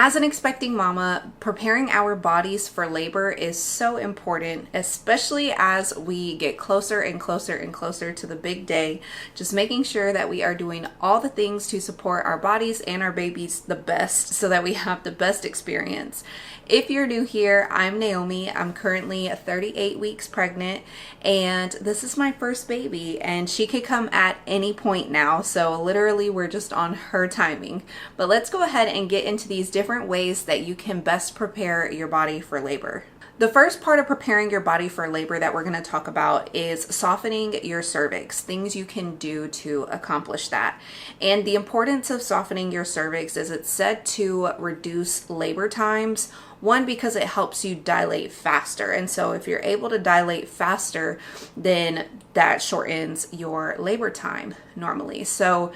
As an expecting mama, preparing our bodies for labor is so important, especially as we get closer and closer and closer to the big day. Just making sure that we are doing all the things to support our bodies and our babies the best so that we have the best experience. If you're new here, I'm Naomi. I'm currently 38 weeks pregnant, and this is my first baby, and she could come at any point now. So literally we're just on her timing. But let's go ahead and get into these different ways that you can best prepare your body for labor. The first part of preparing your body for labor that we're going to talk about is softening your cervix, things you can do to accomplish that. And the importance of softening your cervix is it's said to reduce labor times. One, because it helps you dilate faster. And so if you're able to dilate faster, then that shortens your labor time normally. So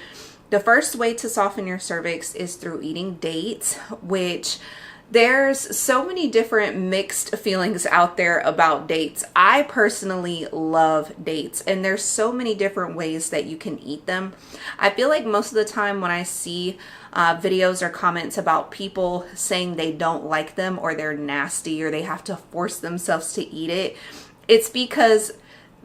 the first way to soften your cervix is through eating dates, which there's so many different mixed feelings out there about dates. I personally love dates, and there's so many different ways that you can eat them. I feel like most of the time when I see videos or comments about people saying they don't like them or they're nasty or they have to force themselves to eat it, it's because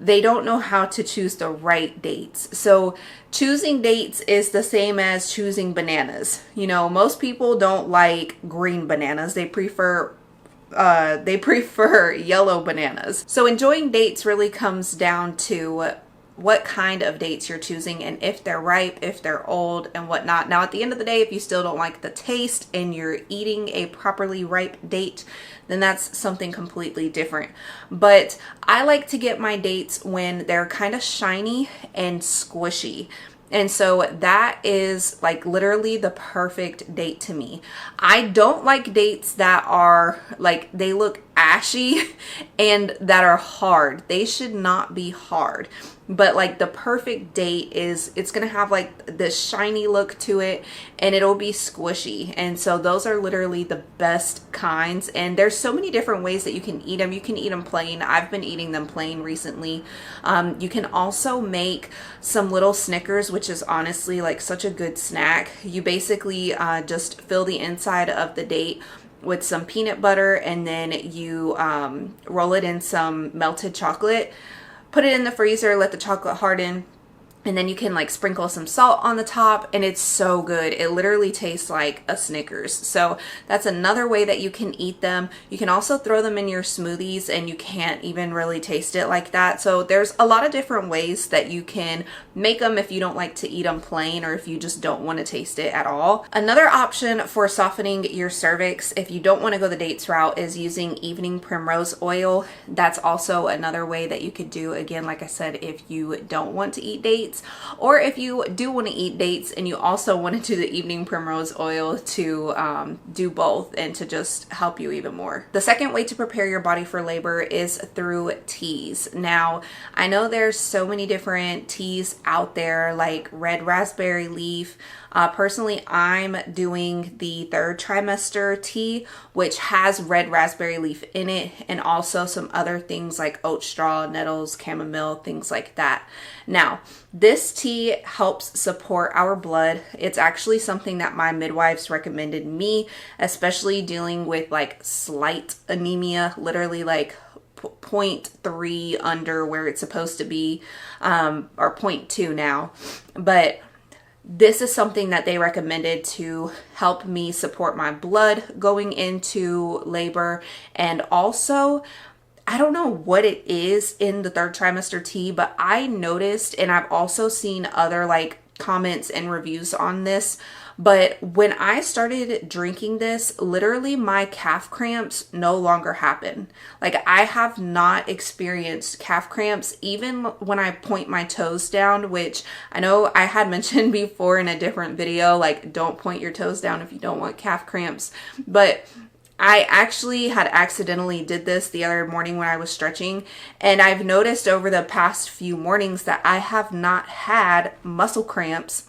they don't know how to choose the right dates. So choosing dates is the same as choosing bananas. You know, most people don't like green bananas. They prefer yellow bananas. So enjoying dates really comes down to what kind of dates you're choosing and if they're ripe, if they're old, and whatnot. Now, at the end of the day, if you still don't like the taste and you're eating a properly ripe date, then that's something completely different. But I like to get my dates when they're kind of shiny and squishy. And so that is like literally the perfect date to me. I don't like dates that are like, they look ashy and that are hard. They should not be hard. But like the perfect date is, it's going to have like this shiny look to it and it'll be squishy. And so those are literally the best kinds. And there's so many different ways that you can eat them. You can eat them plain. I've been eating them plain recently. You can also make some little Snickers, which is honestly like such a good snack. You basically just fill the inside of the date with some peanut butter, and then you roll it in some melted chocolate. Put it in the freezer, let the chocolate harden, and then you can like sprinkle some salt on the top, and it's so good. It literally tastes like a Snickers. So that's another way that you can eat them. You can also throw them in your smoothies and you can't even really taste it like that. So there's a lot of different ways that you can make them if you don't like to eat them plain or if you just don't want to taste it at all. Another option for softening your cervix, if you don't want to go the dates route, is using evening primrose oil. That's also another way that you could do, again, like I said, if you don't want to eat dates, or if you do want to eat dates and you also want to do the evening primrose oil to do both and to just help you even more. The second way to prepare your body for labor is through teas. Now, I know there's so many different teas out there, like red raspberry leaf. Personally, I'm doing the third trimester tea, which has red raspberry leaf in it, and also some other things like oat straw, nettles, chamomile, things like that. Now, this tea helps support our blood. It's actually something that my midwives recommended me, especially dealing with like slight anemia, literally like 0.3 under where it's supposed to be, or 0.2 now. But this is something that they recommended to help me support my blood going into labor. And also, I don't know what it is in the third trimester tea, but I noticed, and I've also seen other like comments and reviews on this, but when I started drinking this, literally my calf cramps no longer happen. Like, I have not experienced calf cramps even when I point my toes down, which I know I had mentioned before in a different video, like don't point your toes down if you don't want calf cramps. But I actually had accidentally did this the other morning when I was stretching, and I've noticed over the past few mornings that I have not had muscle cramps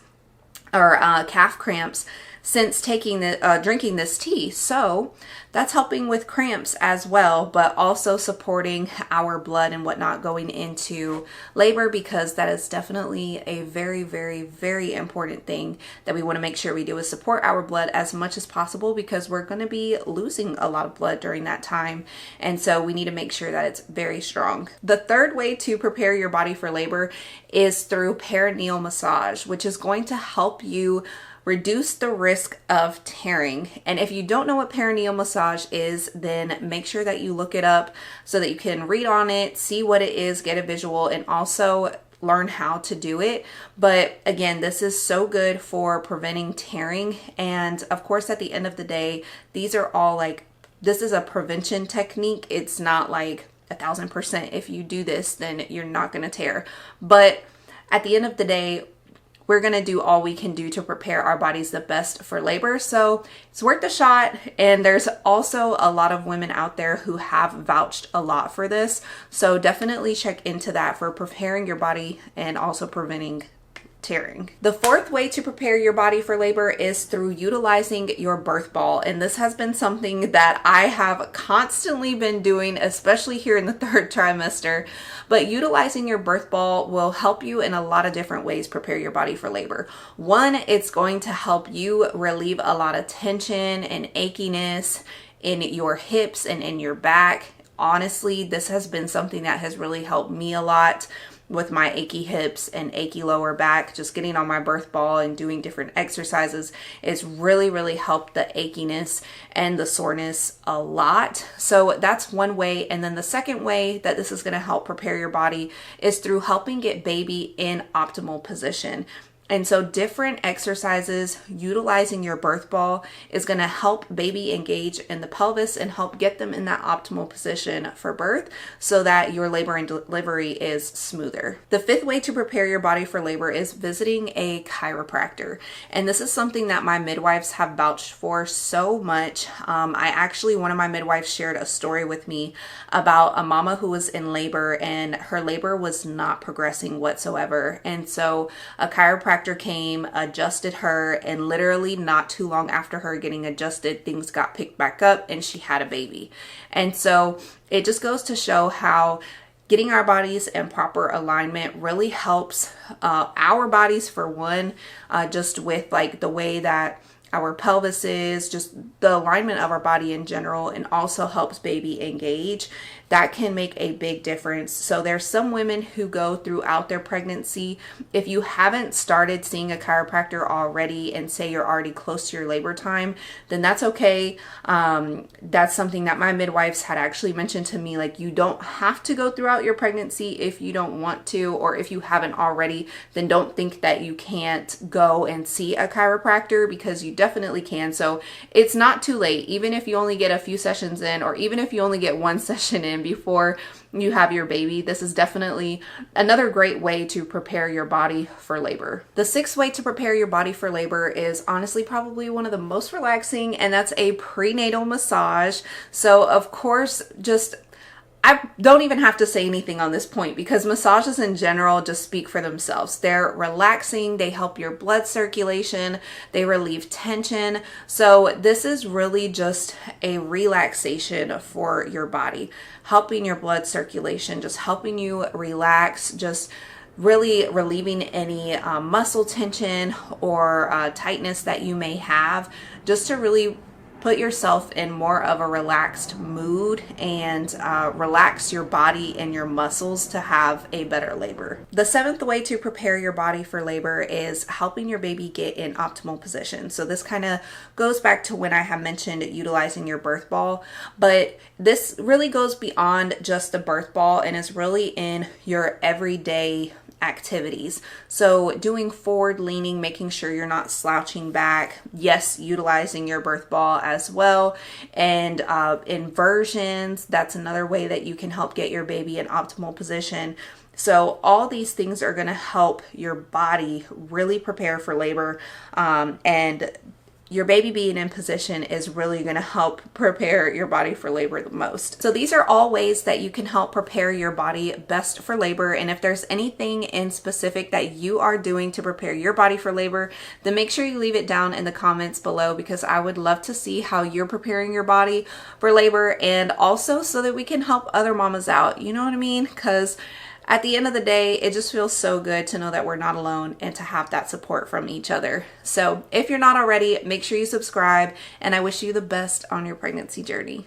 or calf cramps since drinking this tea. So that's helping with cramps as well, but also supporting our blood and whatnot going into labor, because that is definitely a very, very, very important thing that we want to make sure we do, is support our blood as much as possible, because we're going to be losing a lot of blood during that time. And so we need to make sure that it's very strong. The third way to prepare your body for labor is through perineal massage, which is going to help you reduce the risk of tearing. And if you don't know what perineal massage is, then make sure that you look it up so that you can read on it, see what it is, get a visual, and also learn how to do it. But again, this is so good for preventing tearing. And of course, at the end of the day, these are all like, this is a prevention technique. It's not like 1,000% if you do this, then you're not going to tear. But at the end of the day, we're going to do all we can do to prepare our bodies the best for labor. So it's worth a shot. And there's also a lot of women out there who have vouched a lot for this. So definitely check into that for preparing your body and also preventing tearing. The fourth way to prepare your body for labor is through utilizing your birth ball. And this has been something that I have constantly been doing, especially here in the third trimester. But utilizing your birth ball will help you in a lot of different ways prepare your body for labor. One, it's going to help you relieve a lot of tension and achiness in your hips and in your back. Honestly, this has been something that has really helped me a lot with my achy hips and achy lower back. Just getting on my birth ball and doing different exercises is really helped the achiness and the soreness a lot. So that's one way. And then the second way that this is going to help prepare your body is through helping get baby in optimal position. And so different exercises utilizing your birth ball is going to help baby engage in the pelvis and help get them in that optimal position for birth so that your labor and delivery is smoother. The fifth way to prepare your body for labor is visiting a chiropractor. And this is something that my midwives have vouched for so much. One of my midwives shared a story with me about a mama who was in labor and her labor was not progressing whatsoever. And so a chiropractor came, adjusted her, and literally not too long after her getting adjusted, things got picked back up and she had a baby. And so it just goes to show how getting our bodies in proper alignment really helps our bodies, for one, just with like the way that our pelvis is, just the alignment of our body in general, and also helps baby engage. That can make a big difference. So there's some women who go throughout their pregnancy. If you haven't started seeing a chiropractor already and say you're already close to your labor time, then that's okay. That's something that my midwives had actually mentioned to me. Like, you don't have to go throughout your pregnancy if you don't want to, or if you haven't already, then don't think that you can't go and see a chiropractor, because you definitely can. So it's not too late, even if you only get a few sessions in, or even if you only get one session in before you have your baby. This is definitely another great way to prepare your body for labor. The sixth way to prepare your body for labor is honestly probably one of the most relaxing, and that's a prenatal massage. So of course, I don't even have to say anything on this point, because massages in general just speak for themselves. They're relaxing, they help your blood circulation, they relieve tension. So this is really just a relaxation for your body, helping your blood circulation, just helping you relax, just really relieving any muscle tension or tightness that you may have, just to really put yourself in more of a relaxed mood and relax your body and your muscles to have a better labor. The seventh way to prepare your body for labor is helping your baby get in optimal position. So this kind of goes back to when I have mentioned utilizing your birth ball, but this really goes beyond just the birth ball and is really in your everyday activities. So doing forward leaning, making sure you're not slouching back. Yes, utilizing your birth ball as well. And inversions, that's another way that you can help get your baby in optimal position. So all these things are going to help your body really prepare for labor and your baby being in position is really going to help prepare your body for labor the most. So these are all ways that you can help prepare your body best for labor. And if there's anything in specific that you are doing to prepare your body for labor, then make sure you leave it down in the comments below, because I would love to see how you're preparing your body for labor, and also so that we can help other mamas out. You know what I mean? Because at the end of the day, it just feels so good to know that we're not alone and to have that support from each other. So if you're not already, make sure you subscribe, and I wish you the best on your pregnancy journey.